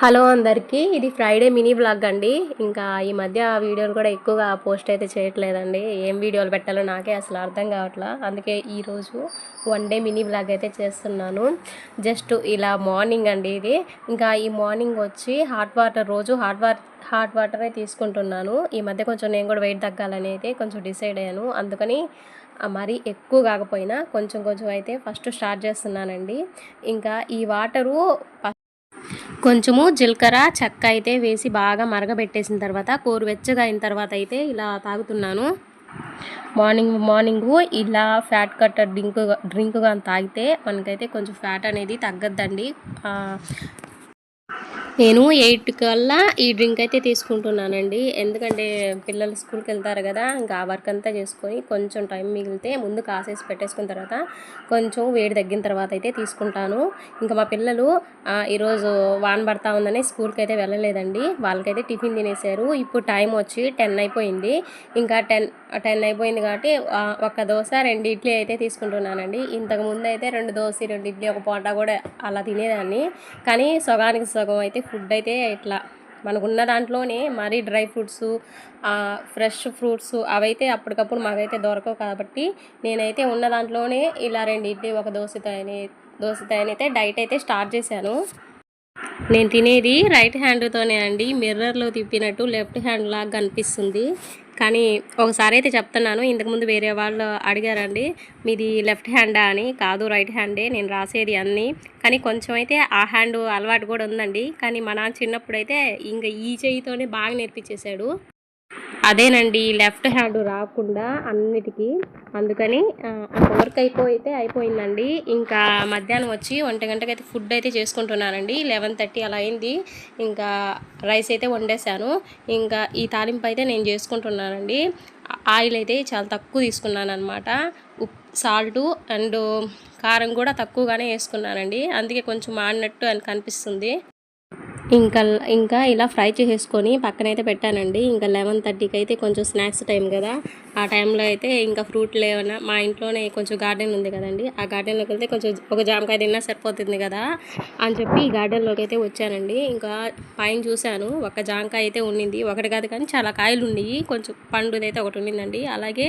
Hello అందరికీ, ఇది Friday mini vlog అండి. ఇంకా ఈ మధ్య వీడియోలు కూడా ఎక్కువగా పోస్ట్ అయితే చేయట్లేదండి. ఏం వీడియోలు పెట్టాలో నాకే అసలు అర్థం కావట్లా. అందుకే ఈరోజు వన్ డే మినీ వ్లాగ్ అయితే చేస్తున్నాను. జస్ట్ ఇలా మార్నింగ్ అండి ఇది. ఇంకా ఈ మార్నింగ్ వచ్చి రోజు హాట్ వాటరే తీసుకుంటున్నాను. ఈ మధ్య కొంచెం నేను కూడా వెయిట్ తగ్గాలని అయితే కొంచెం డిసైడ్ అయ్యాను. అందుకని మరీ ఎక్కువ కాకపోయినా కొంచెం అయితే ఫస్ట్ స్టార్ట్ చేస్తున్నానండి. ఇంకా ఈ వాటరు కొంచెము జీలకర్ర చెక్క అయితే వేసి బాగా మరగబెట్టేసిన తర్వాత గోరువెచ్చగా అయిన తర్వాత అయితే ఇలా తాగుతున్నాను. మార్నింగ్ ఇలా ఫ్యాట్ కట్టర్ డ్రింక్గా తాగితే మనకైతే కొంచెం ఫ్యాట్ అనేది తగ్గద్దండి. నేను 8 కల్లా ఈ డ్రింక్ అయితే తీసుకుంటున్నానండి. ఎందుకంటే పిల్లలు స్కూల్కి వెళ్తారు కదా, ఇంకా ఆ వర్క్ అంతా చేసుకొని కొంచెం టైం మిగిలితే ముందు కాసేసి పెట్టేసుకున్న తర్వాత కొంచెం వేడి తగ్గిన తర్వాత అయితే తీసుకుంటాను. ఇంకా మా పిల్లలు ఈరోజు వాన పడతా ఉందని స్కూల్కి అయితే వెళ్ళలేదండి. వాళ్ళకైతే టిఫిన్ తినేసారు. ఇప్పుడు టైం వచ్చి 10 అయిపోయింది. ఇంకా 10 అయిపోయింది కాబట్టి ఒక దోశ 2 ఇడ్లీ అయితే తీసుకుంటున్నానండి. ఇంతకుముందు అయితే 2 దోశ 2 ఇడ్లీ ఒక పూట కూడా అలా తినేదాన్ని. కానీ సగానికి సగం అయితే ఫుడ్ అయితే ఇట్లా మనకున్న దాంట్లోనే మరీ డ్రై ఫ్రూట్స్ ఫ్రెష్ ఫ్రూట్స్ అవైతే అప్పటికప్పుడు మాకైతే దొరకవు కాబట్టి నేనైతే ఉన్న దాంట్లోనే ఇలా 2 ఇడ్లీ ఒక దోశతో అయితే డైట్ అయితే స్టార్ట్ చేశాను. నేను తినేది రైట్ హ్యాండ్తోనే అండి. మిర్రర్లో తిప్పినట్టు లెఫ్ట్ హ్యాండ్ లాగా కనిపిస్తుంది. కానీ ఒకసారి అయితే చెప్తున్నాను, ఇంతకుముందు వేరే వాళ్ళు అడిగారండి మీది లెఫ్ట్ హ్యాండా అని. కాదు, రైట్ హ్యాండే నేను రాసేది అన్నీ. కానీ కొంచెం అయితే ఆ హ్యాండ్ అలవాటు కూడా ఉందండి. కానీ మా నాన్న చిన్నప్పుడైతే ఇంకా ఈ చేయితోనే బాగా నేర్పించేశాడు. అదేనండి లెఫ్ట్ హ్యాండ్ రాకుండా అన్నిటికీ. అందుకని వర్క్ అయిపోయిందండి. ఇంకా మధ్యాహ్నం వచ్చి 1 గంటకి అయితే ఫుడ్ అయితే చేసుకుంటున్నానండి. 11:30 అలా అయింది. ఇంకా రైస్ అయితే వండేసాను. ఇంకా ఈ తాలింపు అయితే నేను చేసుకుంటున్నానండి. ఆయిల్ అయితే చాలా తక్కువ తీసుకున్నాను అనమాట. సాల్టు అండ్ కారం కూడా తక్కువగానే వేసుకున్నానండి. అందుకే కొంచెం మాడినట్టు అని కనిపిస్తుంది. ఇంకా ఇలా ఫ్రై చేసేసుకొని పక్కనైతే పెట్టానండి. ఇంకా 11:30కి అయితే కొంచెం స్నాక్స్ టైం కదా, ఆ టైంలో అయితే ఇంకా ఫ్రూట్లు ఏమైనా మా ఇంట్లోనే కొంచెం గార్డెన్ ఉంది కదండి, ఆ గార్డెన్లోకి వెళ్తే కొంచెం ఒక జామకాయ తిన్నా సరిపోతుంది కదా అని చెప్పి ఈ గార్డెన్లోకి అయితే వచ్చానండి. ఇంకా పైన చూశాను, ఒక జామకాయ అయితే ఉండింది. ఒకటి కాదు కానీ చాలా కాయలు ఉన్నాయి. కొంచెం పండుదైతే ఒకటి ఉండిందండి. అలాగే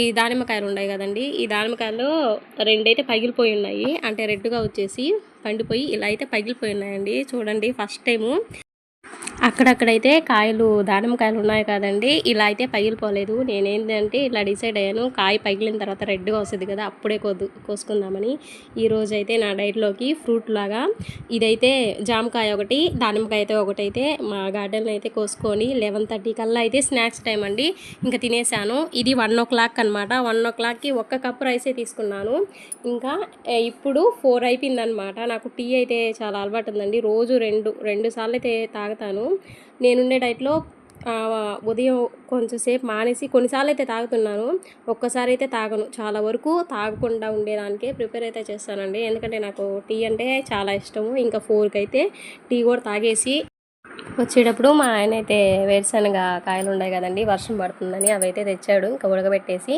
ఈ దానిమ్మకాయలు ఉన్నాయి కదండి, ఈ దానిమ్మకాయలు 2 అయితే పగిలిపోయి ఉన్నాయి. అంటే రెడ్గా వచ్చేసి పండిపోయి ఇలా అయితే పగిలిపోయి ఉన్నాయండి. చూడండి, ఫస్ట్ టైము అక్కడక్కడైతే దానిమ్మకాయలు ఉన్నాయి కదండి, ఇలా అయితే పగిలిపోలేదు. నేనేంటంటే ఇలా డిసైడ్ అయ్యాను, కాయ పగిలిన తర్వాత రెడ్గా వస్తుంది కదా, అప్పుడే కోసుకుందామని. ఈరోజు అయితే నా డైట్లోకి ఫ్రూట్ లాగా ఇదైతే జామకాయ ఒకటి, దానిమ్మకాయ అయితే ఒకటైతే మా గార్డెన్లో అయితే కోసుకొని 11:30 కల్లా అయితే స్నాక్స్ టైం అండి. ఇంకా తినేసాను. ఇది 1 o'clock అనమాట. 1 o'clockకి 1 కప్ రైసే తీసుకున్నాను. ఇంకా ఇప్పుడు 4 అయిపోయిందనమాట. నాకు టీ అయితే చాలా అలవాటు ఉందండి. రోజు రెండు సార్లు అయితే తాగుతాను. నేనుండే డైట్లో ఉదయం కొంచెంసేపు మానేసి కొన్నిసార్లు అయితే తాగుతున్నాను, ఒక్కసారి అయితే తాగను. చాలా వరకు తాగకుండా ఉండేదానికే ప్రిపేర్ అయితే చేస్తానండి. ఎందుకంటే నాకు టీ అంటే చాలా ఇష్టము. ఇంకా 4కి అయితే టీ కూడా తాగేసి వచ్చేటప్పుడు మా ఆయన అయితే వేరుశనగ కాయలు ఉన్నాయి కదండి, వర్షం పడుతుందని అవి అయితే తెచ్చాడు. ఇంకా ఉడకబెట్టేసి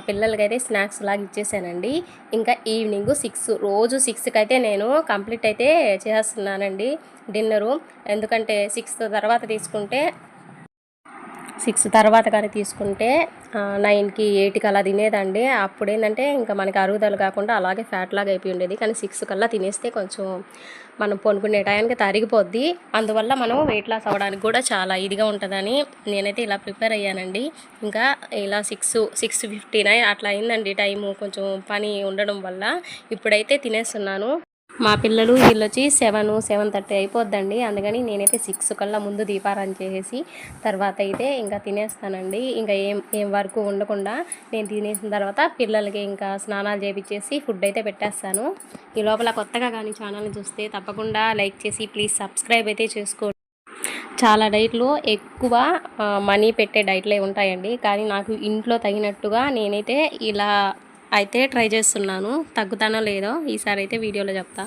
పిల్లలకైతే స్నాక్స్ లాగా ఇచ్చేసానండి. ఇంకా ఈవినింగ్ 6, రోజు 6కి అయితే నేను కంప్లీట్ అయితే చేస్తున్నానండి డిన్నరు. ఎందుకంటే 6 తర్వాత కానీ తీసుకుంటే 9కి 8కి అలా తినేదండి. అప్పుడు ఏంటంటే ఇంకా మనకి అరుగుదల కాకుండా అలాగే ఫ్యాట్ లాగా అయిపోయి ఉండేది. కానీ 6 కల్లా తినేస్తే కొంచెం మనం పొనుకునే టయానికి తరిగిపోద్ది. అందువల్ల మనం వెయిట్ లాస్ అవ్వడానికి కూడా చాలా ఇదిగా ఉంటుందని నేనైతే ఇలా ప్రిపేర్ అయ్యానండి. ఇంకా ఇలా 6:59 అట్లా అయిందండి టైము, కొంచెం పని ఉండడం వల్ల. ఇప్పుడైతే తినేస్తున్నాను. మా పిల్లలు వీళ్ళు వచ్చి 7:30 అయిపోద్దండి. అందుకని నేనైతే 6 కల్లా ముందు దీపారాధన చేసేసి తర్వాత అయితే ఇంకా తినేస్తానండి. ఇంకా ఏం వరకు ఉండకుండా నేను తినేసిన తర్వాత పిల్లలకి ఇంకా స్నానాలు చేయించేసి ఫుడ్ అయితే పెట్టేస్తాను. ఈ లోపల కొత్తగా కానీ ఛానల్ని చూస్తే తప్పకుండా లైక్ చేసి ప్లీజ్ సబ్స్క్రైబ్ అయితే చేసుకోండి. చాలా డైట్లో ఎక్కువ మనీ పెట్టే డైట్లే ఉంటాయండి. కానీ నాకు ఇంట్లో తగినట్టుగా నేనైతే ఇలా అయితే ట్రై చేస్తున్నాను. తగ్గుతానో లేదో ఈసారి అయితే వీడియోలో చెప్తా.